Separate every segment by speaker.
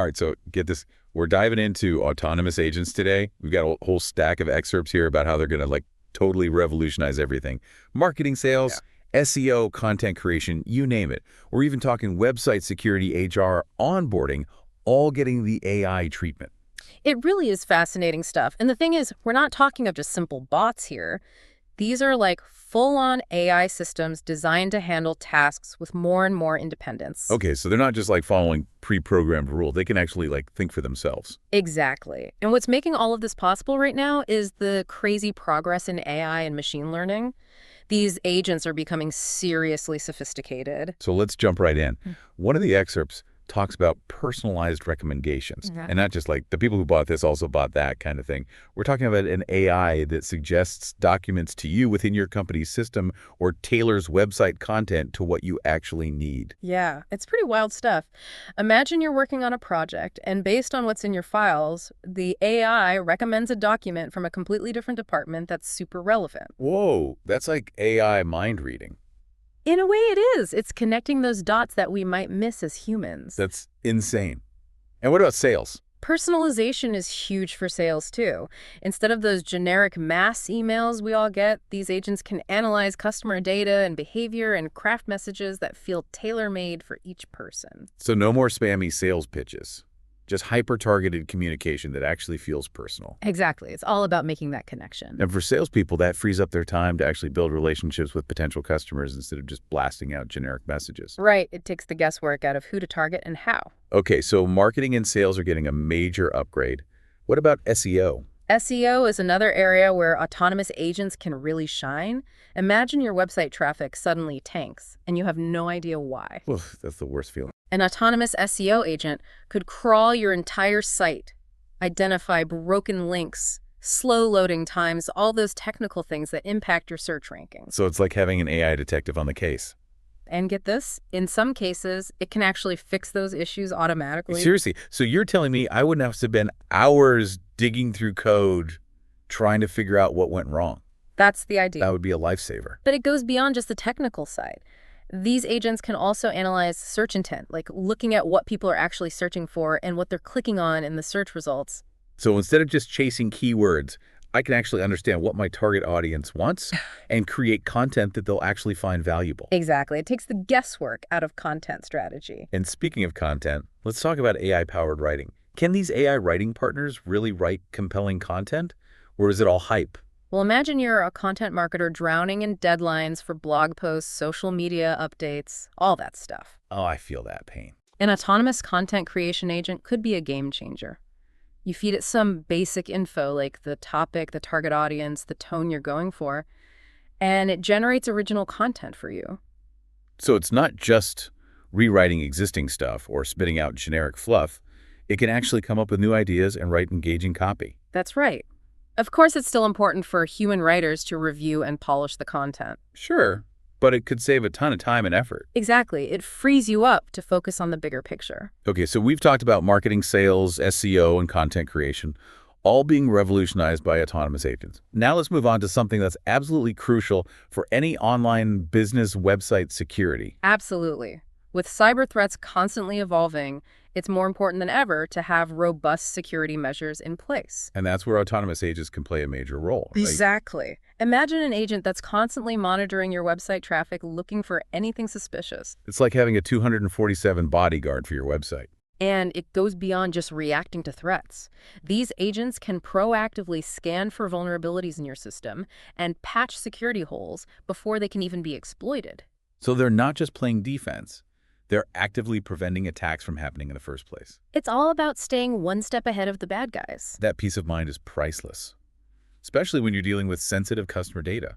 Speaker 1: All right, so get this. We're diving into autonomous agents today. We've got a whole stack of excerpts here about how they're going to like totally revolutionize everything. Marketing, sales, SEO, content creation, you name it. We're even talking website security, HR, onboarding, all getting the AI treatment.
Speaker 2: It really is fascinating stuff. And the thing is, we're not talking of just simple bots here. These are like full-on AI systems designed to handle tasks with more and more independence.
Speaker 1: Okay, so they're not just like following pre-programmed rules. They can actually like think for themselves.
Speaker 2: Exactly. And what's making all of this possible right now is the crazy progress in AI and machine learning. These agents are becoming seriously sophisticated.
Speaker 1: So let's jump right in. One of the excerpts talks about personalized recommendations. And not just like the people who bought this also bought that kind of thing. We're talking about an AI that suggests documents to you within your company's system or tailors website content to what you actually need.
Speaker 2: Yeah, it's pretty wild stuff. Imagine you're working on a project, and based on what's in your files, the AI recommends a document from a completely different department that's super relevant.
Speaker 1: Whoa, that's like AI mind reading.
Speaker 2: In a way, it is. It's connecting those dots that we might miss as humans.
Speaker 1: That's insane. And what about sales?
Speaker 2: Personalization is huge for sales, too. Instead of those generic mass emails we all get, these agents can analyze customer data and behavior and craft messages that feel tailor-made for each person.
Speaker 1: So no more spammy sales pitches. Just hyper-targeted communication that actually feels personal.
Speaker 2: Exactly. It's all about making that connection.
Speaker 1: And for salespeople, that frees up their time to actually build relationships with potential customers instead of just blasting out generic messages.
Speaker 2: Right. It takes the guesswork out of who to target and how.
Speaker 1: Okay, so marketing and sales are getting a major upgrade. What about SEO?
Speaker 2: SEO is another area where autonomous agents can really shine. Imagine your website traffic suddenly tanks, and you have no idea why.
Speaker 1: Oof, that's the worst feeling.
Speaker 2: An autonomous SEO agent could crawl your entire site, identify broken links, slow loading times, all those technical things that impact your search rankings.
Speaker 1: So it's like having an AI detective on the case.
Speaker 2: And get this, in some cases, it can actually fix those issues automatically.
Speaker 1: Seriously, so you're telling me I wouldn't have to spend hours digging through code trying to figure out what went wrong?
Speaker 2: That's the idea.
Speaker 1: That would be a lifesaver.
Speaker 2: But it goes beyond just the technical side. These agents can also analyze search intent, like looking at what people are actually searching for and what they're clicking on in the search results.
Speaker 1: So instead of just chasing keywords, I can actually understand what my target audience wants and create content that they'll actually find valuable.
Speaker 2: Exactly. It takes the guesswork out of content strategy.
Speaker 1: And speaking of content, let's talk about AI-powered writing. Can these AI writing partners really write compelling content, or is it all hype?
Speaker 2: Well, imagine you're a content marketer drowning in deadlines for blog posts, social media updates, all that stuff.
Speaker 1: Oh, I feel that pain.
Speaker 2: An autonomous content creation agent could be a game changer. You feed it some basic info like the topic, the target audience, the tone you're going for, and it generates original content for you.
Speaker 1: So it's not just rewriting existing stuff or spitting out generic fluff. It can actually come up with new ideas and write engaging copy.
Speaker 2: That's right. Of course, it's still important for human writers to review and polish the content.
Speaker 1: Sure, but it could save a ton of time and effort.
Speaker 2: Exactly. It frees you up to focus on the bigger picture.
Speaker 1: Okay, so we've talked about marketing, sales, SEO, and content creation, all being revolutionized by autonomous agents. Now let's move on to something that's absolutely crucial for any online business website security.
Speaker 2: Absolutely. With cyber threats constantly evolving, it's more important than ever to have robust security measures in place.
Speaker 1: And that's where autonomous agents can play a major role.
Speaker 2: Exactly. Imagine an agent that's constantly monitoring your website traffic, looking for anything suspicious.
Speaker 1: It's like having a 247 bodyguard for your website.
Speaker 2: And it goes beyond just reacting to threats. These agents can proactively scan for vulnerabilities in your system and patch security holes before they can even be exploited.
Speaker 1: So they're not just playing defense. They're actively preventing attacks from happening in the first place.
Speaker 2: It's all about staying one step ahead of the bad guys.
Speaker 1: That peace of mind is priceless, especially when you're dealing with sensitive customer data.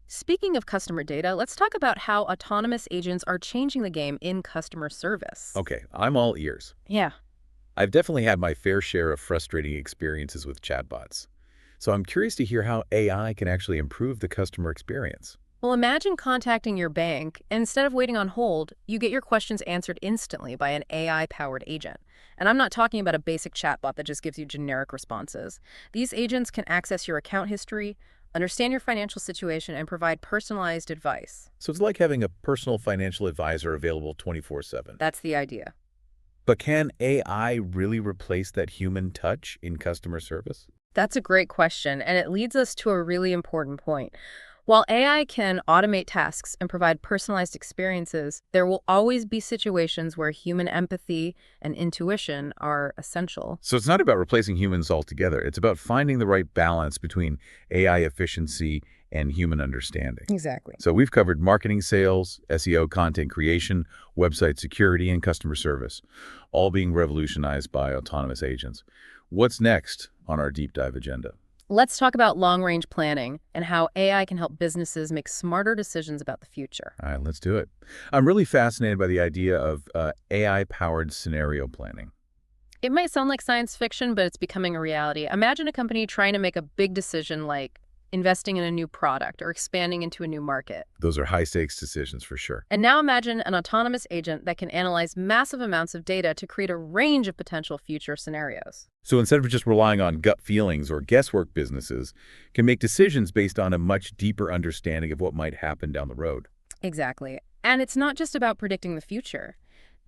Speaker 2: Speaking of customer data, let's talk about how autonomous agents are changing the game in customer service.
Speaker 1: Okay, I'm all ears.
Speaker 2: Yeah.
Speaker 1: I've definitely had my fair share of frustrating experiences with chatbots. So I'm curious to hear how AI can actually improve the customer experience.
Speaker 2: Well, imagine contacting your bank, and instead of waiting on hold, you get your questions answered instantly by an AI-powered agent. And I'm not talking about a basic chatbot that just gives you generic responses. These agents can access your account history, understand your financial situation, and provide personalized advice.
Speaker 1: So it's like having a personal financial advisor available 24/7.
Speaker 2: That's the idea.
Speaker 1: But can AI really replace that human touch in customer service?
Speaker 2: That's a great question, and it leads us to a really important point. While AI can automate tasks and provide personalized experiences, there will always be situations where human empathy and intuition are essential.
Speaker 1: So it's not about replacing humans altogether. It's about finding the right balance between AI efficiency and human understanding.
Speaker 2: Exactly.
Speaker 1: So we've covered marketing, sales, SEO, content creation, website security, and customer service, all being revolutionized by autonomous agents. What's next on our deep dive agenda?
Speaker 2: Let's talk about long-range planning and how AI can help businesses make smarter decisions about the future.
Speaker 1: All right, let's do it. I'm really fascinated by the idea of AI-powered scenario planning.
Speaker 2: It might sound like science fiction, but it's becoming a reality. Imagine a company trying to make a big decision like investing in a new product or expanding into a new market.
Speaker 1: Those are high-stakes decisions for sure.
Speaker 2: And now imagine an autonomous agent that can analyze massive amounts of data to create a range of potential future scenarios.
Speaker 1: So instead of just relying on gut feelings or guesswork, businesses can make decisions based on a much deeper understanding of what might happen down the road.
Speaker 2: Exactly. And it's not just about predicting the future.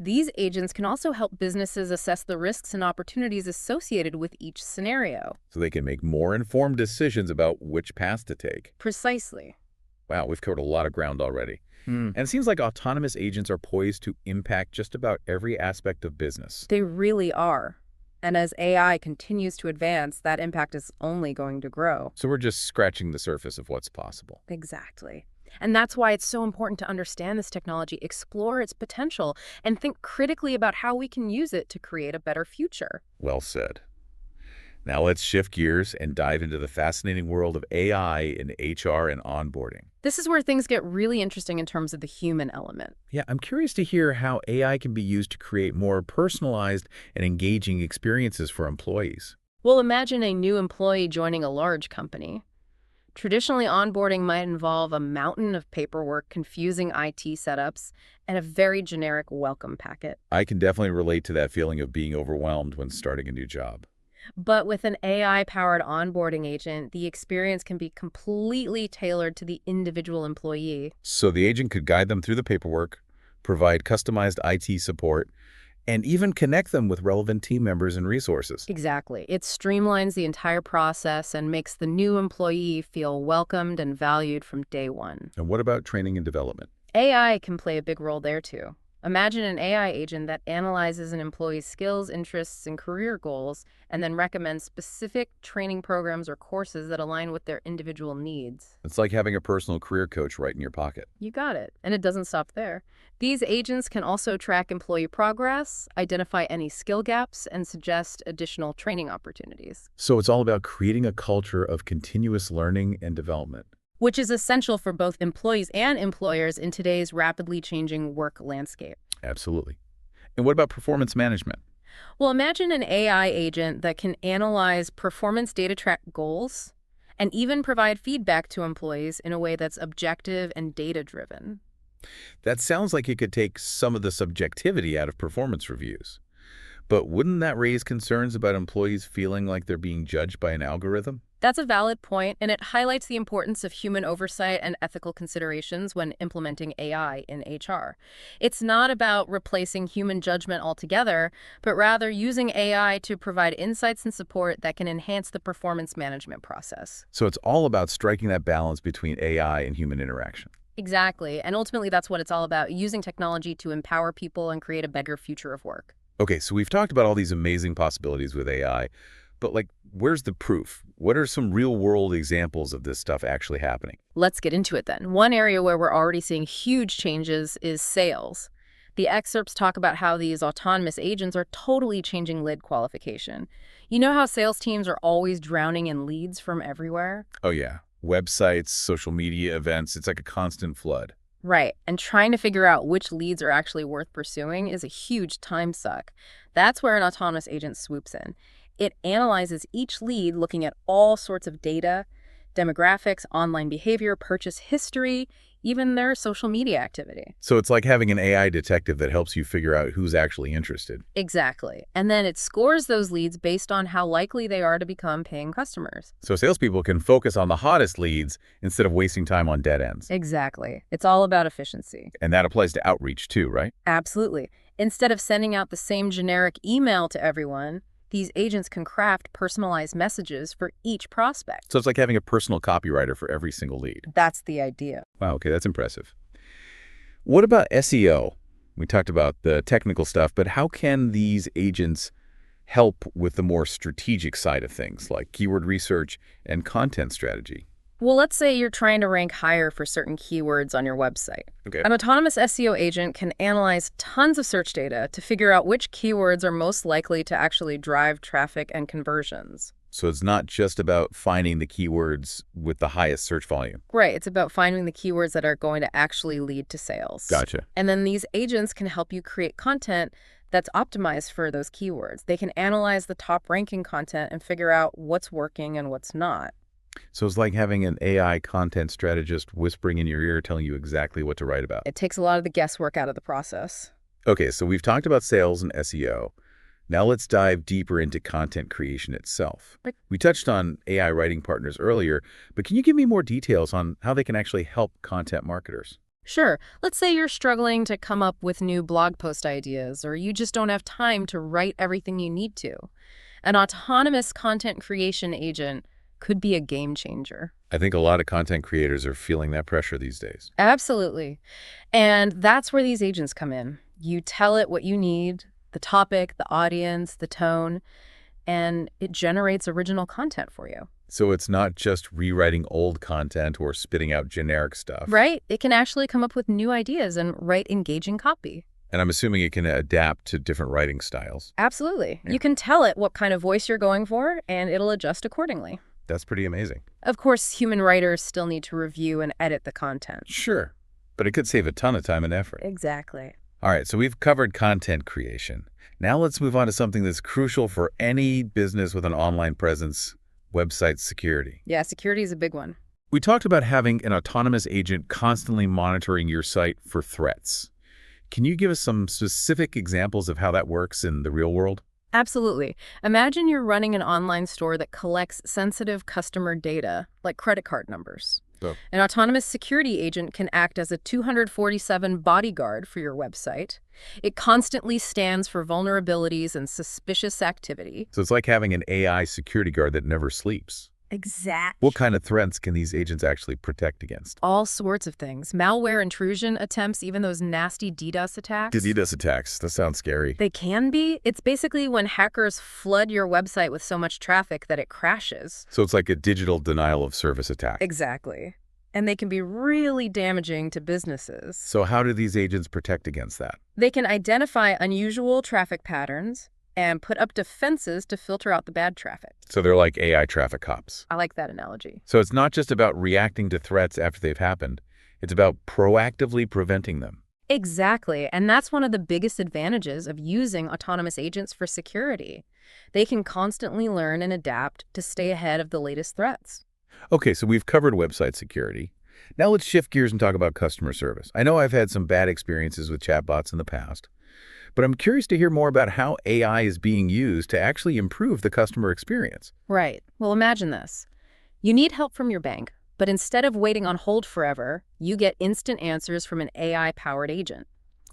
Speaker 2: These agents can also help businesses assess the risks and opportunities associated with each scenario.
Speaker 1: So they can make more informed decisions about which path to take.
Speaker 2: Precisely.
Speaker 1: Wow, we've covered a lot of ground already. And it seems like autonomous agents are poised to impact just about every aspect of business.
Speaker 2: They really are. And as AI continues to advance, that impact is only going to grow.
Speaker 1: So we're just scratching the surface of what's possible.
Speaker 2: Exactly. And that's why it's so important to understand this technology, explore its potential, and think critically about how we can use it to create a better future.
Speaker 1: Well said. Now let's shift gears and dive into the fascinating world of AI in HR and onboarding.
Speaker 2: This is where things get really interesting in terms of the human element.
Speaker 1: Yeah, I'm curious to hear how AI can be used to create more personalized and engaging experiences for employees.
Speaker 2: Well, imagine a new employee joining a large company. Traditionally, onboarding might involve a mountain of paperwork, confusing IT setups, and a very generic welcome packet.
Speaker 1: I can definitely relate to that feeling of being overwhelmed when starting a new job.
Speaker 2: But with an AI-powered onboarding agent, the experience can be completely tailored to the individual employee.
Speaker 1: So the agent could guide them through the paperwork, provide customized IT support, and even connect them with relevant team members and resources.
Speaker 2: Exactly. It streamlines the entire process and makes the new employee feel welcomed and valued from day one.
Speaker 1: And what about training and development?
Speaker 2: AI can play a big role there too. Imagine an AI agent that analyzes an employee's skills, interests, and career goals, and then recommends specific training programs or courses that align with their individual needs.
Speaker 1: It's like having a personal career coach right in your pocket.
Speaker 2: You got it. And it doesn't stop there. These agents can also track employee progress, identify any skill gaps, and suggest additional training opportunities.
Speaker 1: So it's all about creating a culture of continuous learning and development.
Speaker 2: Which is essential for both employees and employers in today's rapidly changing work landscape.
Speaker 1: Absolutely. And what about performance management?
Speaker 2: Well, imagine an AI agent that can analyze performance data, track goals, and even provide feedback to employees in a way that's objective and data-driven.
Speaker 1: That sounds like it could take some of the subjectivity out of performance reviews. But wouldn't that raise concerns about employees feeling like they're being judged by an algorithm?
Speaker 2: That's a valid point, and it highlights the importance of human oversight and ethical considerations when implementing AI in HR. It's not about replacing human judgment altogether, but rather using AI to provide insights and support that can enhance the performance management process.
Speaker 1: So it's all about striking that balance between AI and human interaction.
Speaker 2: Exactly, and ultimately that's what it's all about, using technology to empower people and create a better future of work.
Speaker 1: Okay, so we've talked about all these amazing possibilities with AI, but where's the proof? What are some real-world examples of this stuff actually happening?
Speaker 2: Let's get into it then. One area where we're already seeing huge changes is sales. The excerpts talk about how these autonomous agents are totally changing lead qualification. You know how sales teams are always drowning in leads from everywhere?
Speaker 1: Oh yeah, websites, social media events, it's like a constant flood.
Speaker 2: Right, and trying to figure out which leads are actually worth pursuing is a huge time suck. That's where an autonomous agent swoops in. It analyzes each lead looking at all sorts of data, demographics, online behavior, purchase history, even their social media activity.
Speaker 1: So it's like having an AI detective that helps you figure out who's actually interested.
Speaker 2: Exactly. And then it scores those leads based on how likely they are to become paying customers.
Speaker 1: So salespeople can focus on the hottest leads instead of wasting time on dead ends.
Speaker 2: Exactly. It's all about efficiency.
Speaker 1: And that applies to outreach too, right?
Speaker 2: Absolutely. Instead of sending out the same generic email to everyone, these agents can craft personalized messages for each prospect.
Speaker 1: So it's like having a personal copywriter for every single lead.
Speaker 2: That's the idea.
Speaker 1: Wow, okay, that's impressive. What about SEO? We talked about the technical stuff, but how can these agents help with the more strategic side of things, like keyword research and content strategy?
Speaker 2: Well, let's say you're trying to rank higher for certain keywords on your website.
Speaker 1: Okay.
Speaker 2: An autonomous SEO agent can analyze tons of search data to figure out which keywords are most likely to actually drive traffic and conversions.
Speaker 1: So it's not just about finding the keywords with the highest search volume.
Speaker 2: Right, it's about finding the keywords that are going to actually lead to sales.
Speaker 1: Gotcha.
Speaker 2: And then these agents can help you create content that's optimized for those keywords. They can analyze the top ranking content and figure out what's working and what's not.
Speaker 1: So it's like having an AI content strategist whispering in your ear telling you exactly what to write about.
Speaker 2: It takes a lot of the guesswork out of the process.
Speaker 1: Okay, so we've talked about sales and SEO. Now let's dive deeper into content creation itself.
Speaker 2: Right.
Speaker 1: We touched on AI writing partners earlier, but can you give me more details on how they can actually help content marketers?
Speaker 2: Sure. Let's say you're struggling to come up with new blog post ideas, or you just don't have time to write everything you need to. An autonomous content creation agent could be a game changer.
Speaker 1: I think a lot of content creators are feeling that pressure these days.
Speaker 2: Absolutely. And that's where these agents come in. You tell it what you need, the topic, the audience, the tone, and it generates original content for you.
Speaker 1: So it's not just rewriting old content or spitting out generic stuff.
Speaker 2: Right? It can actually come up with new ideas and write engaging copy.
Speaker 1: And I'm assuming it can adapt to different writing styles.
Speaker 2: Absolutely.
Speaker 1: Yeah.
Speaker 2: You can tell it what kind of voice you're going for, and it'll adjust accordingly.
Speaker 1: That's pretty amazing.
Speaker 2: Of course, human writers still need to review and edit the content.
Speaker 1: Sure, but it could save a ton of time and effort.
Speaker 2: Exactly.
Speaker 1: All right, so we've covered content creation. Now let's move on to something that's crucial for any business with an online presence, website security.
Speaker 2: Yeah, security is a big one.
Speaker 1: We talked about having an autonomous agent constantly monitoring your site for threats. Can you give us some specific examples of how that works in the real world?
Speaker 2: Absolutely. Imagine you're running an online store that collects sensitive customer data, like credit card numbers.
Speaker 1: Oh.
Speaker 2: An autonomous security agent can act as a 247 bodyguard for your website. It constantly scans for vulnerabilities and suspicious activity.
Speaker 1: So it's like having an AI security guard that never sleeps.
Speaker 2: Exactly.
Speaker 1: What kind of threats can these agents actually protect against?
Speaker 2: All sorts of things. Malware intrusion attempts, even those nasty DDoS attacks.
Speaker 1: DDoS attacks. That sounds scary.
Speaker 2: They can be. It's basically when hackers flood your website with so much traffic that it crashes.
Speaker 1: So it's like a digital denial of service attack.
Speaker 2: Exactly. And they can be really damaging to businesses.
Speaker 1: So how do these agents protect against that?
Speaker 2: They can identify unusual traffic patterns and put up defenses to filter out the bad traffic.
Speaker 1: So they're like AI traffic cops.
Speaker 2: I like that analogy.
Speaker 1: So it's not just about reacting to threats after they've happened. It's about proactively preventing them.
Speaker 2: Exactly. And that's one of the biggest advantages of using autonomous agents for security. They can constantly learn and adapt to stay ahead of the latest threats.
Speaker 1: Okay, so we've covered website security. Now let's shift gears and talk about customer service. I know I've had some bad experiences with chatbots in the past, but I'm curious to hear more about how AI is being used to actually improve the customer experience.
Speaker 2: Right. Well, imagine this. You need help from your bank, but instead of waiting on hold forever, you get instant answers from an AI-powered agent.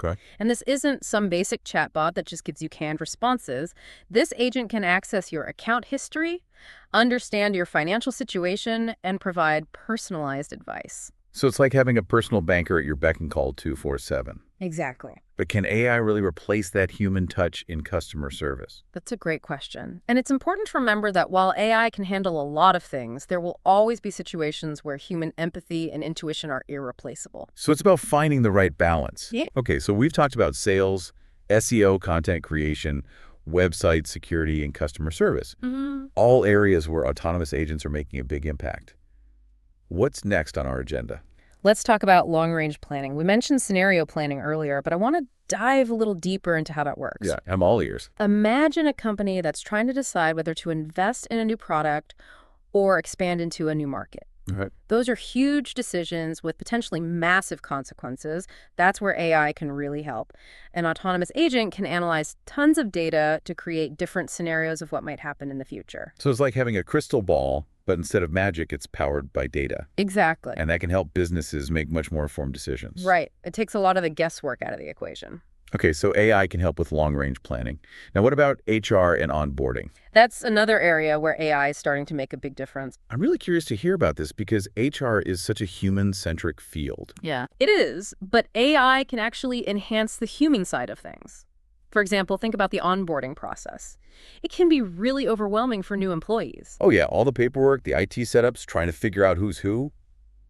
Speaker 1: Okay.
Speaker 2: And this isn't some basic chatbot that just gives you canned responses. This agent can access your account history, understand your financial situation, and provide personalized advice.
Speaker 1: So it's like having a personal banker at your beck and call 24/7.
Speaker 2: Exactly.
Speaker 1: But can AI really replace that human touch in customer service?
Speaker 2: That's a great question. And it's important to remember that while AI can handle a lot of things, there will always be situations where human empathy and intuition are irreplaceable.
Speaker 1: So it's about finding the right balance.
Speaker 2: Yeah.
Speaker 1: Okay, so we've talked about sales, SEO, content creation, website security, and customer service. All areas where autonomous agents are making a big impact. What's next on our agenda?
Speaker 2: Let's talk about long-range planning. We mentioned scenario planning earlier, but I want to dive a little deeper into how that works.
Speaker 1: Yeah, I'm all ears.
Speaker 2: Imagine a company that's trying to decide whether to invest in a new product or expand into a new market.
Speaker 1: All right.
Speaker 2: Those are huge decisions with potentially massive consequences. That's where AI can really help. An autonomous agent can analyze tons of data to create different scenarios of what might happen in the future.
Speaker 1: So it's like having a crystal ball, but instead of magic, it's powered by data.
Speaker 2: Exactly.
Speaker 1: And that can help businesses make much more informed decisions.
Speaker 2: Right. It takes a lot of the guesswork out of the equation.
Speaker 1: Okay, so AI can help with long-range planning. Now, what about HR and onboarding?
Speaker 2: That's another area where AI is starting to make a big difference.
Speaker 1: I'm really curious to hear about this because HR is such a human-centric field.
Speaker 2: Yeah, it is, but AI can actually enhance the human side of things. For example, think about the onboarding process. It can be really overwhelming for new employees.
Speaker 1: Oh yeah, all the paperwork, the IT setups, trying to figure out who's who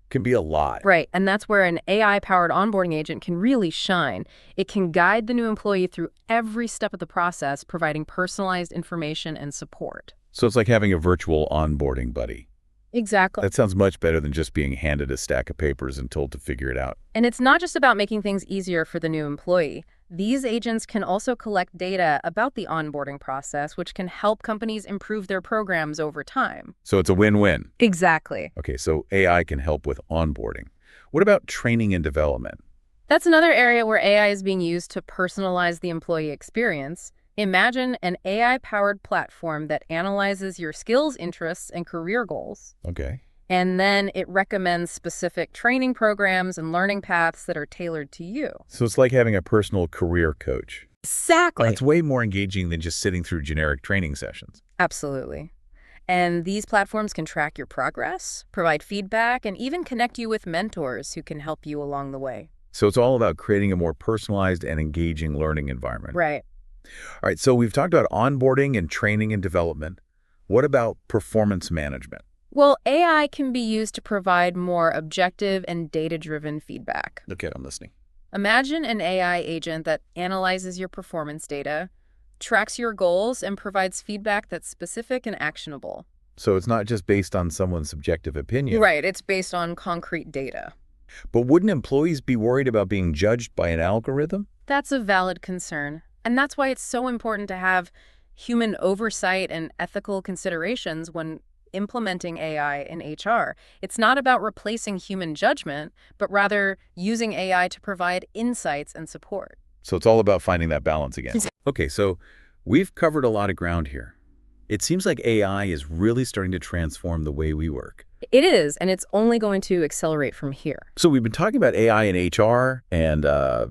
Speaker 1: can be a lot.
Speaker 2: Right, and that's where an AI-powered onboarding agent can really shine. It can guide the new employee through every step of the process, providing personalized information and support.
Speaker 1: So it's like having a virtual onboarding buddy.
Speaker 2: Exactly.
Speaker 1: That sounds much better than just being handed a stack of papers and told to figure it out.
Speaker 2: And it's not just about making things easier for the new employee. These agents can also collect data about the onboarding process, which can help companies improve their programs over time.
Speaker 1: So it's a win-win.
Speaker 2: Exactly.
Speaker 1: Okay, so AI can help with onboarding. What about training and development?
Speaker 2: That's another area where AI is being used to personalize the employee experience. Imagine an AI-powered platform that analyzes your skills, interests, and career goals.
Speaker 1: Okay.
Speaker 2: And then it recommends specific training programs and learning paths that are tailored to you.
Speaker 1: So it's like having a personal career coach.
Speaker 2: Exactly.
Speaker 1: It's way more engaging than just sitting through generic training sessions.
Speaker 2: Absolutely. And these platforms can track your progress, provide feedback, and even connect you with mentors who can help you along the way.
Speaker 1: So it's all about creating a more personalized and engaging learning environment.
Speaker 2: Right.
Speaker 1: All right, so we've talked about onboarding and training and development. What about performance management?
Speaker 2: Well, AI can be used to provide more objective and data-driven feedback.
Speaker 1: Okay, I'm listening.
Speaker 2: Imagine an AI agent that analyzes your performance data, tracks your goals, and provides feedback that's specific and actionable.
Speaker 1: So it's not just based on someone's subjective opinion.
Speaker 2: Right, it's based on concrete data.
Speaker 1: But wouldn't employees be worried about being judged by an algorithm?
Speaker 2: That's a valid concern. And that's why it's so important to have human oversight and ethical considerations when implementing AI in HR. It's not about replacing human judgment, but rather using AI to provide insights and support.
Speaker 1: So it's all about finding that balance again. Okay, so we've covered a lot of ground here. It seems like AI is really starting to transform the way we work.
Speaker 2: It is, and it's only going to accelerate from here.
Speaker 1: So we've been talking about AI in HR, and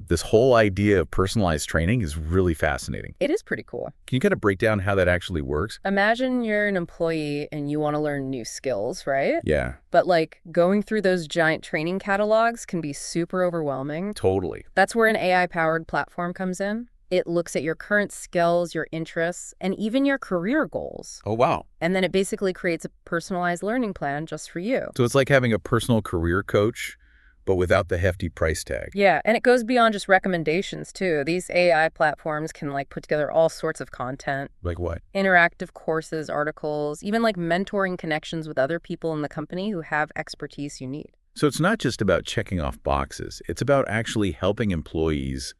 Speaker 1: this whole idea of personalized training is really fascinating.
Speaker 2: It is pretty cool.
Speaker 1: Can you kind of break down how that actually works?
Speaker 2: Imagine you're an employee and you want to learn new skills, right?
Speaker 1: Yeah,
Speaker 2: But like going through those giant training catalogs can be super overwhelming.
Speaker 1: totally.
Speaker 2: That's where an AI-powered platform comes in. It looks at your current skills, your interests, and even your career goals.
Speaker 1: Oh, wow.
Speaker 2: And then it basically creates a personalized learning plan just for you.
Speaker 1: So it's like having a personal career coach, but without the hefty price tag.
Speaker 2: Yeah, and it goes beyond just recommendations, too. These AI platforms can like put together all sorts of content,
Speaker 1: Like what?
Speaker 2: interactive courses, articles, even like mentoring connections with other people in the company who have expertise you need.
Speaker 1: So it's not just about checking off boxes. It's about actually helping employees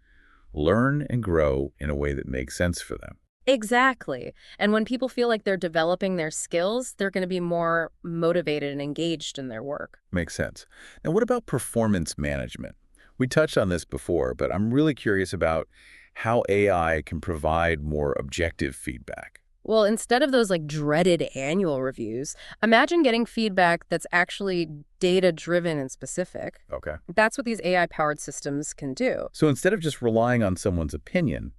Speaker 1: learn and grow in a way that makes sense for them.
Speaker 2: Exactly. And when people feel like they're developing their skills, they're going to be more motivated and engaged in their work.
Speaker 1: Makes sense. Now, what about performance management? We touched on this before, but I'm really curious about how AI can provide more objective feedback.
Speaker 2: Well, instead of those like dreaded annual reviews, imagine getting feedback that's actually data-driven and specific.
Speaker 1: Okay.
Speaker 2: That's what these AI-powered systems can do.
Speaker 1: So instead of just relying on someone's opinion,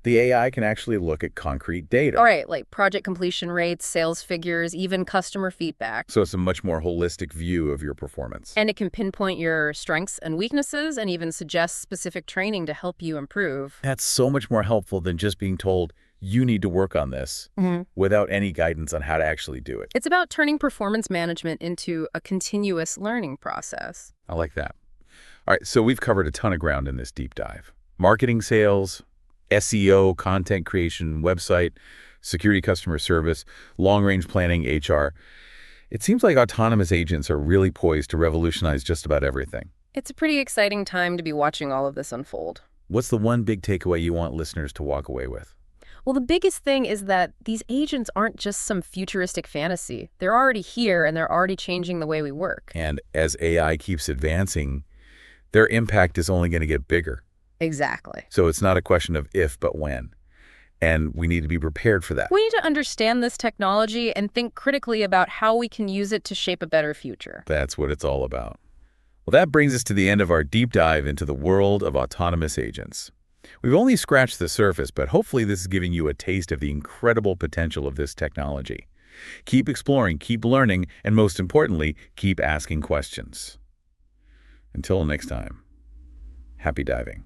Speaker 1: the AI can actually look at concrete data.
Speaker 2: All right, like project completion rates, sales figures, even customer feedback.
Speaker 1: So it's a much more holistic view of your performance.
Speaker 2: And it can pinpoint your strengths and weaknesses and even suggest specific training to help you improve.
Speaker 1: That's so much more helpful than just being told, you need to work on this, without any guidance on how to actually do it.
Speaker 2: It's about turning performance management into a continuous learning process.
Speaker 1: I like that. All right, so we've covered a ton of ground in this deep dive. Marketing, sales, SEO, content creation, website, security, customer service, long-range planning, HR. It seems like autonomous agents are really poised to revolutionize just about everything.
Speaker 2: It's a pretty exciting time to be watching all of this unfold.
Speaker 1: What's the one big takeaway you want listeners to walk away with?
Speaker 2: Well, the biggest thing is that these agents aren't just some futuristic fantasy. They're already here and they're already changing the way we work.
Speaker 1: And as AI keeps advancing, their impact is only going to get bigger.
Speaker 2: Exactly.
Speaker 1: So it's not a question of if, but when. And we need to be prepared for that.
Speaker 2: We need to understand this technology and think critically about how we can use it to shape a better future.
Speaker 1: That's what it's all about. Well, that brings us to the end of our deep dive into the world of autonomous agents. We've only scratched the surface, but hopefully this is giving you a taste of the incredible potential of this technology. Keep exploring, keep learning, and most importantly, keep asking questions. Until next time, happy diving.